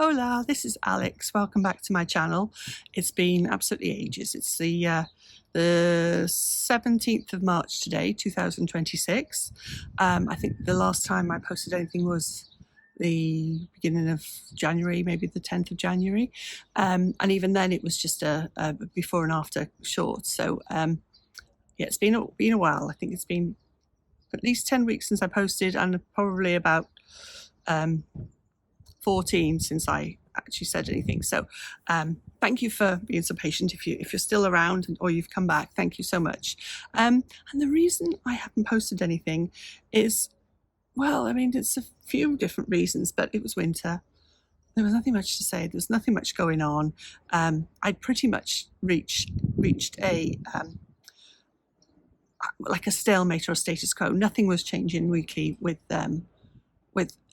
Hola, this is Alex. Welcome back to my channel. It's been absolutely ages. It's the 17th of March today, 2026. I think the last time I posted anything was the beginning of January, maybe the 10th of January. And even then it was just a before and after short. So yeah, it's been a while. I think it's been at least 10 weeks since I posted, and probably about 14 since I actually said anything. So thank you for being so patient. If you're still around or you've come back, thank you so much. And the reason I haven't posted anything is, well, I mean, it's a few different reasons, but it was winter. There was nothing much to say. There was nothing much going on. I'd pretty much reached a like a stalemate or a status quo. Nothing was changing weekly with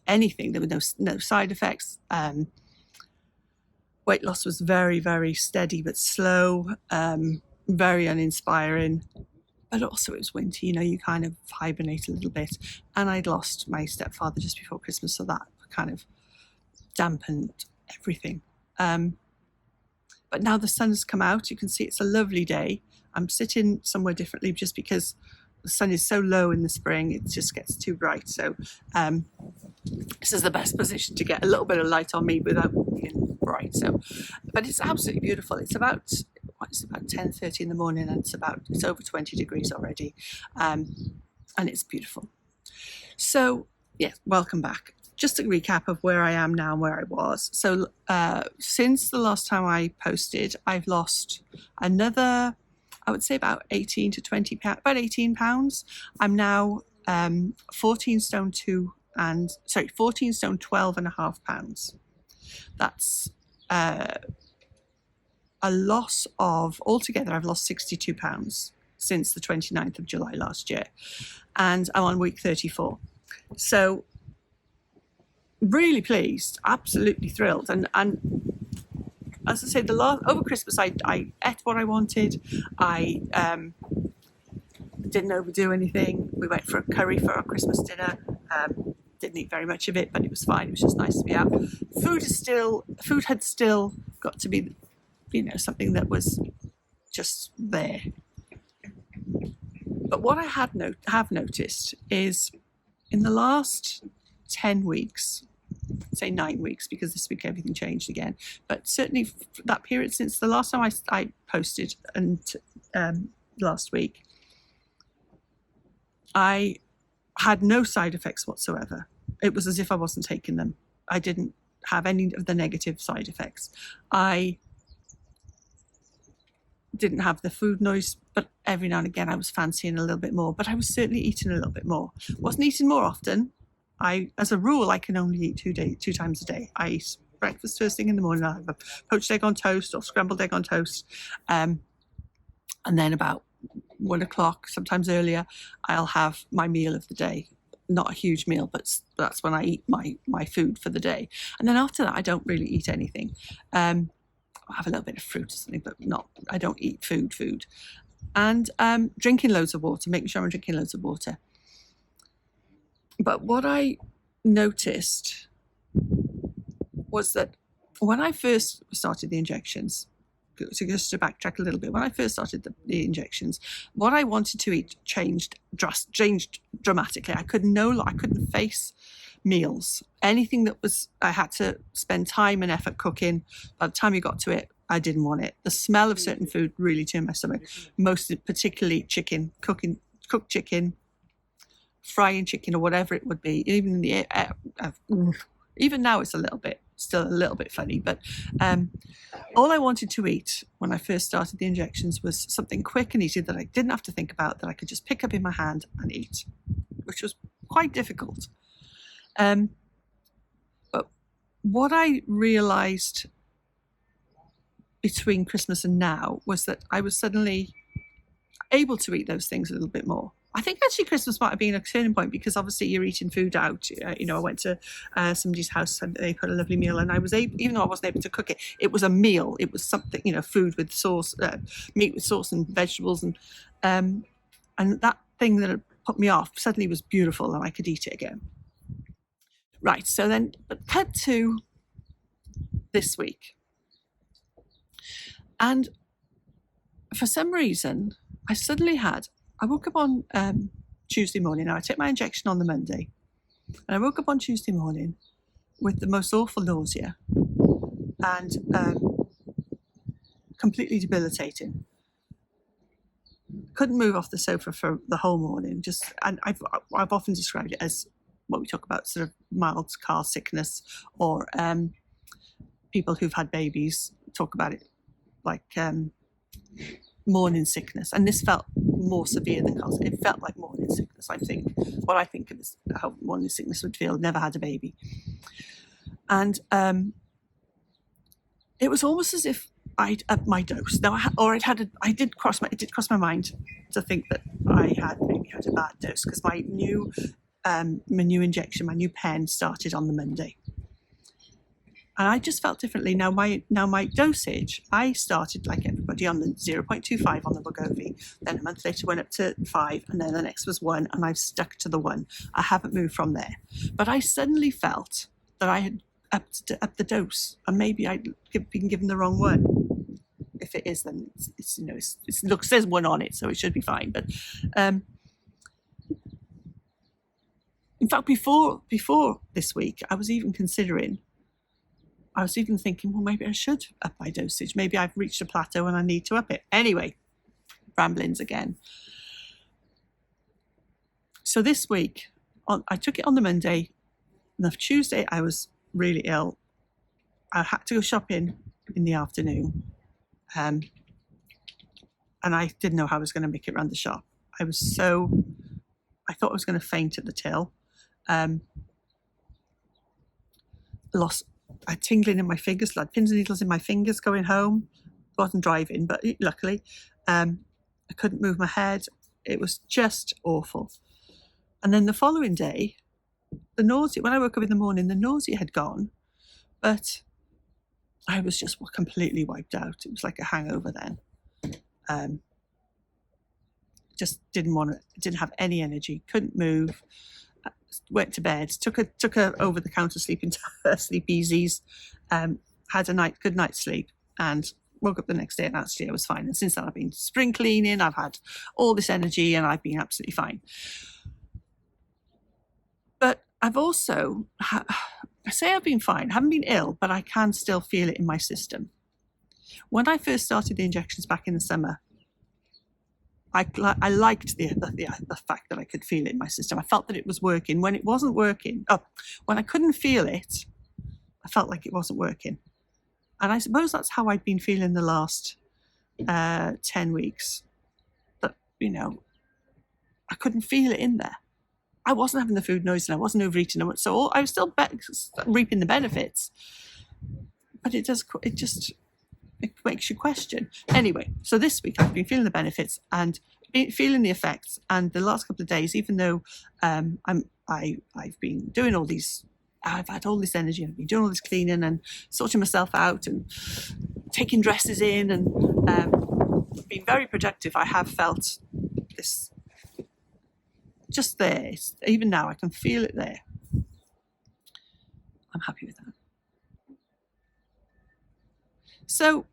anything. There were no side effects. Weight loss was very, very steady but slow, very uninspiring. But also it was winter, you kind of hibernate a little bit. And I'd lost my stepfather just before Christmas, so that kind of dampened everything. But now the sun has come out. You can see it's a lovely day. I'm sitting somewhere differently just because the sun is so low in the spring, it just gets too bright. So this is the best position to get a little bit of light on me without being bright. So, but it's absolutely beautiful. It's about 10:30 in the morning, and it's over 20 degrees already, and it's beautiful. So yeah, welcome back. Just a recap of where I am now and where I was. So since the last time I posted, I've lost another, I would say about 18 to 20 pounds, about 18 pounds. I'm now 14 stone 12 and a half pounds. That's a loss of, altogether I've lost 62 pounds since the 29th of July last year. And I'm on week 34. So really pleased, absolutely thrilled. And as I said, over Christmas, I ate what I wanted. I didn't overdo anything. We went for a curry for our Christmas dinner. Didn't eat very much of it, but it was fine. It was just nice to be out. Food had still got to be, something that was just there. But what I have noticed is in the last 10 weeks, say 9 weeks, because this week everything changed again, but certainly that period since the last time I posted and last week, I had no side effects whatsoever. It was as if I wasn't taking them. I didn't have any of the negative side effects. I didn't have the food noise, but every now and again I was fancying a little bit more, but I was certainly eating a little bit more. Wasn't eating more often. As a rule, I can only eat 2 times a day. I eat breakfast first thing in the morning. I have a poached egg on toast or scrambled egg on toast. And then about 1 o'clock, sometimes earlier, I'll have my meal of the day. Not a huge meal, but that's when I eat my food for the day. And then after that, I don't really eat anything. I have a little bit of fruit or something, but I don't eat food. And drinking loads of water, making sure I'm drinking loads of water. But what I noticed was that when I first started the injections, so just to backtrack a little bit, when I first started the injections, what I wanted to eat changed dramatically. I couldn't face meals. Anything that I had to spend time and effort cooking, by the time you got to it, I didn't want it. The smell of certain food really turned my stomach, particularly chicken, cooked chicken, frying chicken or whatever it would be. Even even now it's still a little bit funny, but all I wanted to eat when I first started the injections was something quick and easy that I didn't have to think about, that I could just pick up in my hand and eat, which was quite difficult. But what I realized between Christmas and now was that I was suddenly able to eat those things a little bit more. I think actually Christmas might have been a turning point, because obviously you're eating food out. I went to somebody's house and they put a lovely meal, and I was able, even though I wasn't able to cook it, it was a meal. It was something, food with sauce, meat with sauce and vegetables, and that thing that had put me off suddenly was beautiful, and I could eat it again. Right, so then, but cut to this week. And for some reason, I woke up on Tuesday morning. Now, I take my injection on the Monday. And I woke up on Tuesday morning with the most awful nausea and completely debilitating. Couldn't move off the sofa for the whole morning. And I've often described it as what we talk about, sort of mild car sickness, or people who've had babies talk about it like morning sickness. And this felt more severe than car sickness. It felt like morning sickness, I think. What I think of is how morning sickness would feel. Never had a baby. And it was almost as if I'd upped my dose. Now, it did cross my mind to think that I had maybe had a bad dose, because my new injection, my new pen started on the Monday. And I just felt differently. Now my dosage, I started like everybody on the 0.25 on the Wegovy. Then a month later went up to 5, and then the next was 1, and I've stuck to the 1. I haven't moved from there. But I suddenly felt that I had upped the dose, and maybe I'd been given the wrong one. If it is, then it says 1 on it, so it should be fine. But in fact, before this week, I was even thinking, well, maybe I should up my dosage. Maybe I've reached a plateau and I need to up it. Anyway, ramblings again. So this week, I took it on the Monday. And the Tuesday, I was really ill. I had to go shopping in the afternoon. And I didn't know how I was going to make it around the shop. I thought I was going to faint at the till. I had tingling in my fingers, like pins and needles in my fingers going home. Wasn't driving, but luckily, I couldn't move my head. It was just awful. And then the following day, the nausea, when I woke up in the morning, the nausea had gone, but I was just completely wiped out. It was like a hangover then. Just didn't have any energy, couldn't move. Went to bed, took a over-the-counter sleepies, had a good night's sleep, and woke up the next day and actually I was fine. And since then I've been spring cleaning, I've had all this energy, and I've been absolutely fine. But I've also, I say I've been fine, I haven't been ill, but I can still feel it in my system. When I first started the injections back in the summer, I liked the fact that I could feel it in my system. I felt that it was working. When it wasn't working, when I couldn't feel it, I felt like it wasn't working. And I suppose that's how I'd been feeling the last 10 weeks. That, I couldn't feel it in there. I wasn't having the food noise, and I wasn't overeating. So I was still reaping the benefits. But it makes you question. Anyway, so this week I've been feeling the benefits and feeling the effects. And the last couple of days, even though I've been doing all these, I've had all this energy, I've been doing all this cleaning and sorting myself out and taking dresses in and been very productive, I have felt this just there. Even now I can feel it there. I'm happy with that. So,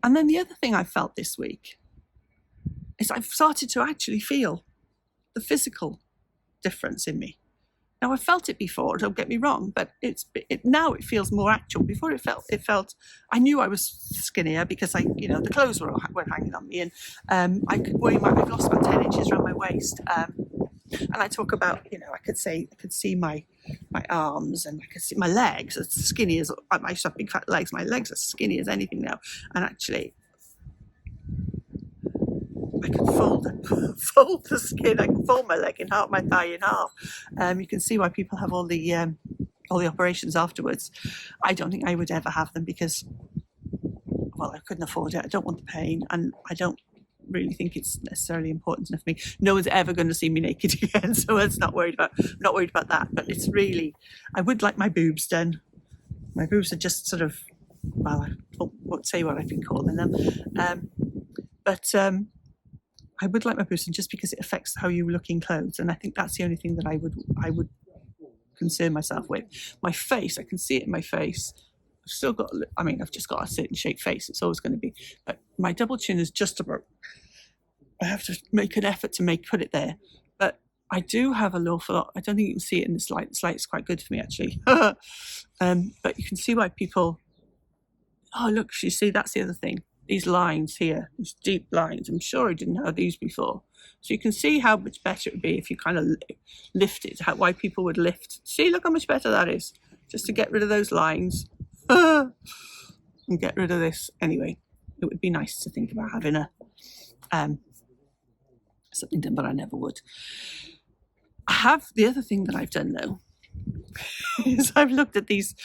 and then the other thing I felt this week is I've started to actually feel the physical difference in me. Now, I felt it before, don't get me wrong, but now it feels more actual. Before it felt, I knew I was skinnier because the clothes were hanging on me, and I've lost about 10 inches around my waist. And I talk about, I could see my arms, and I could see my legs as skinny as, I used to have big fat legs. My legs are skinny as anything now. And actually, I can fold the skin. I can fold my leg in half, my thigh in half. You can see why people have all the operations afterwards. I don't think I would ever have them because, well, I couldn't afford it. I don't want the pain, and I don't really think it's necessarily important enough for me. No one's ever going to see me naked again, so I'm not worried about that. But it's really, I would like my boobs done. My boobs are just sort of, well, I won't say what I've been calling them, but I would like my boobs done just because it affects how you look in clothes, and I think that's the only thing that I would concern myself with. My face, I can see it in my face. I've still got, I mean, I've just got a certain shaped face. It's always going to be, but my double chin is just about, I have to make an effort to put it there. But I do have an awful lot. I don't think you can see it in this light. This light's quite good for me, actually. But you can see why people, oh, look, you see, that's the other thing. These lines here, these deep lines. I'm sure I didn't have these before. So you can see how much better it would be if you kind of lift it, why people would lift. See, look how much better that is. Just to get rid of those lines and get rid of this. Anyway, it would be nice to think about having a something done, but I never would. I have the other thing that I've done though is I've looked at these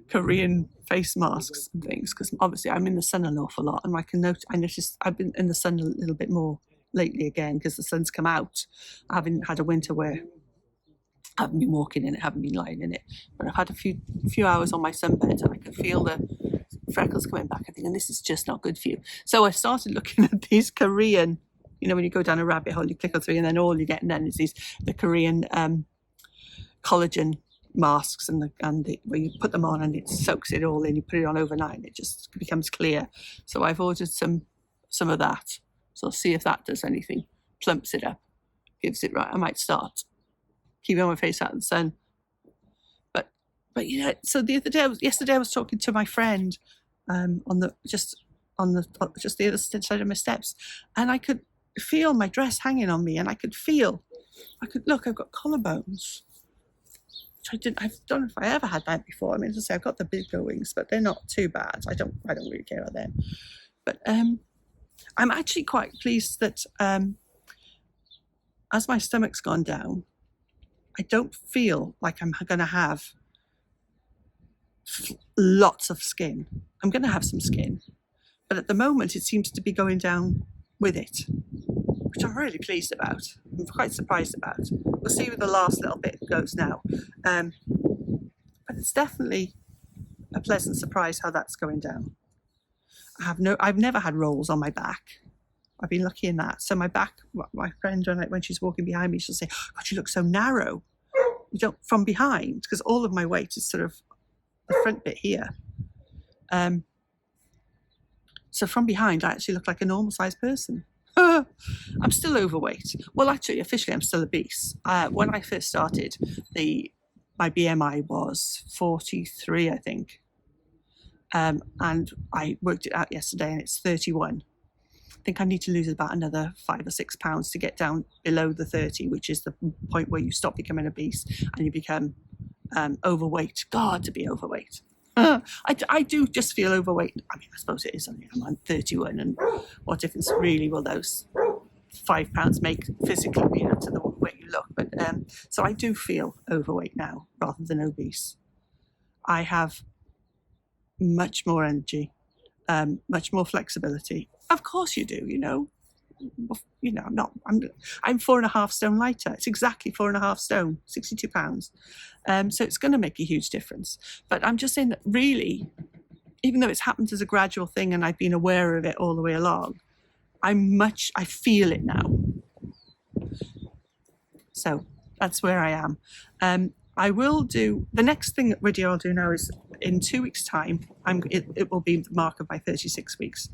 Korean face masks and things, because obviously I'm in the sun an awful lot, and I noticed I've been in the sun a little bit more lately again because the sun's come out. I haven't had a winter where I haven't been walking in it, haven't been lying in it, but I've had a few hours on my sunbed and I can feel the freckles coming back. I think, and this is just not good for you. So I started looking at these Korean, you know, when you go down a rabbit hole, you click on through, and then all you're getting then is the Korean collagen masks, and where you put them on and it soaks it all in. You put it on overnight and it just becomes clear. So I've ordered some of that. So I'll see if that does anything, plumps it up, gives it right. I might start keeping my face out of the sun. But yeah. So yesterday I was talking to my friend just the other side of my steps, and I could feel my dress hanging on me, and I could look. I've got collarbones. I don't know if I ever had that before. I mean, as I say, I've got the bigger wings, but they're not too bad. I don't really care about them. But I'm actually quite pleased that as my stomach's gone down, I don't feel like I'm going to have lots of skin. I'm going to have some skin, but at the moment it seems to be going down with it, which I'm really pleased about. I'm quite surprised about. We'll see where the last little bit goes now. But it's definitely a pleasant surprise how that's going down. I've never had rolls on my back. I've been lucky in that. So my back, my friend, when she's walking behind me, she'll say, "God, you look so narrow." You don't, from behind, because all of my weight is sort of the front bit here. So from behind, I actually look like a normal sized person. I'm still overweight. Well, actually, officially, I'm still obese. When I first started, my BMI was 43, I think. And I worked it out yesterday, and it's 31. I think I need to lose about another 5 or 6 pounds to get down below the 30, which is the point where you stop becoming obese and you become overweight. God, to be overweight. I do just feel overweight. I mean, I suppose it is. I mean, I'm 31, and what difference really will those 5 pounds make physically, to the way you look? But so I do feel overweight now rather than obese. I have much more energy, much more flexibility. Of course you do, I'm 4.5 stone lighter. It's exactly 4.5 stone, 62 pounds. So it's going to make a huge difference. But I'm just saying that really, even though it's happened as a gradual thing and I've been aware of it all the way along, I feel it now. So that's where I am. I will do, the next video I'll do now is in 2 weeks' time. It will be the mark of my 36 weeks.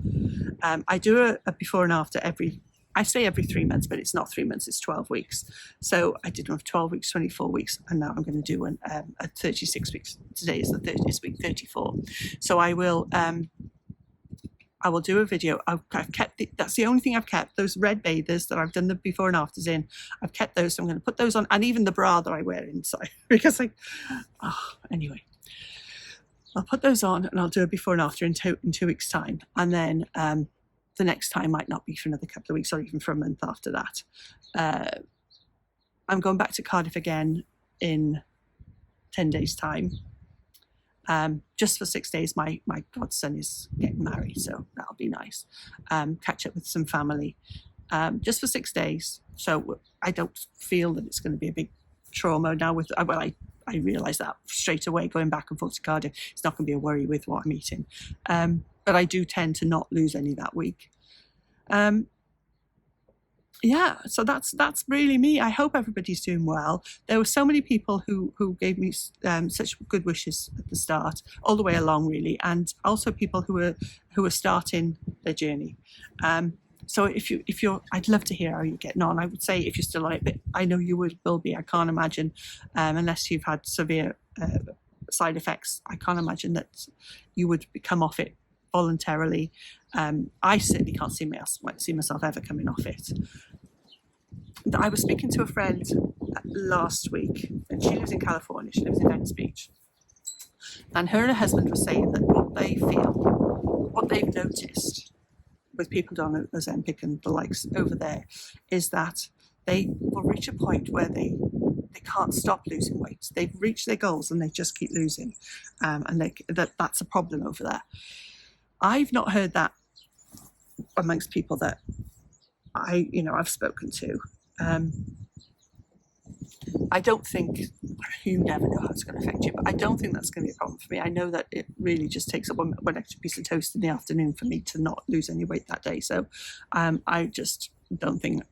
I do a before and after I say every 3 months, but it's not 3 months, it's 12 weeks. So I did one for 12 weeks, 24 weeks, and now I'm going to do a 36 weeks. Today is week 34. So I will do a video. I've kept that's the only thing I've kept. Those red bathers that I've done the before and afters in, I've kept those. So I'm going to put those on, and even the bra that I wear inside, because anyway, I'll put those on and I'll do a before and after in 2 weeks' time, and then the next time might not be for another couple of weeks or even for a month after that. I'm going back to Cardiff again in 10 days' time. Just for 6 days. My godson is getting married, so that'll be nice. Catch up with some family, just for 6 days. So I don't feel that it's going to be a big trauma now. I realise that straight away going back and forth to Cardiff. It's not going to be a worry with what I'm eating. But I do tend to not lose any that week. yeah, so that's really me. I hope everybody's doing well. There were so many people who gave me such good wishes at the start, all the way along, really, and also people who were starting their journey. So if you're, I'd love to hear how you're getting on. I would say if you're still on it, but I know you will be. I can't imagine, unless you've had severe side effects, I can't imagine that you would come off it voluntarily. I certainly can't see myself ever coming off it. I was speaking to a friend last week, and she lives in California. She lives in Venice Beach, and her husband was saying that what they've noticed with people on Ozempic and the likes over there, is that they will reach a point where they can't stop losing weight. They've reached their goals and they just keep losing, and that's a problem over there. I've not heard that amongst people that I've spoken to. I don't think, you never know how it's going to affect you, but I don't think that's going to be a problem for me. I know that it really just takes up one extra piece of toast in the afternoon for me to not lose any weight that day. So I just don't think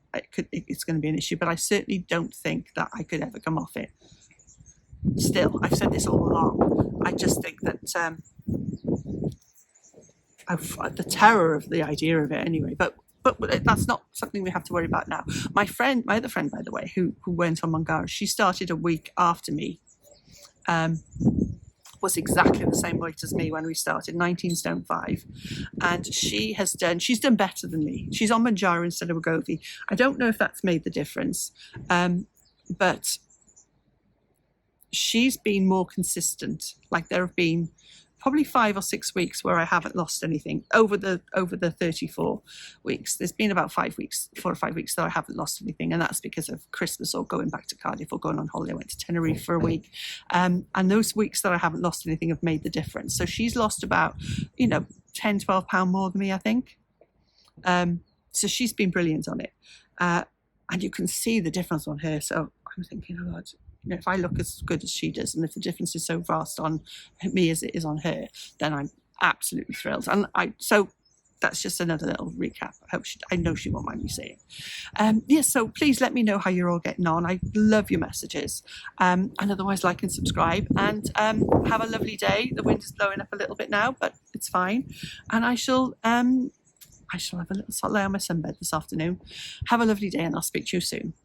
it's going to be an issue, but I certainly don't think that I could ever come off it. Still, I've said this all along. I just think that the terror of the idea of it anyway, but that's not something we have to worry about now. My other friend, by the way, who went on Mounjaro, she started a week after me, was exactly the same weight as me when we started, 19 stone 5. And she's done better than me. She's on Mounjaro instead of Wegovy. I don't know if that's made the difference, but she's been more consistent. Like, there have been probably 5 or 6 weeks where I haven't lost anything over the 34 weeks. There's been about 4 or 5 weeks that I haven't lost anything, and that's because of Christmas or going back to Cardiff or going on holiday. I went to Tenerife for a week, and those weeks that I haven't lost anything have made the difference. So she's lost about 10-12 pound more than me, I think. So she's been brilliant on it, and you can see the difference on her. So I'm thinking, oh God, if I look as good as she does, and if the difference is so vast on me as it is on her, then I'm absolutely thrilled. And so that's just another little recap. I know she won't mind me saying. So please let me know how you're all getting on. I love your messages. And otherwise, like and subscribe, and have a lovely day. The wind is blowing up a little bit now, but it's fine. And I shall have a little lay on my sunbed this afternoon. Have a lovely day, and I'll speak to you soon.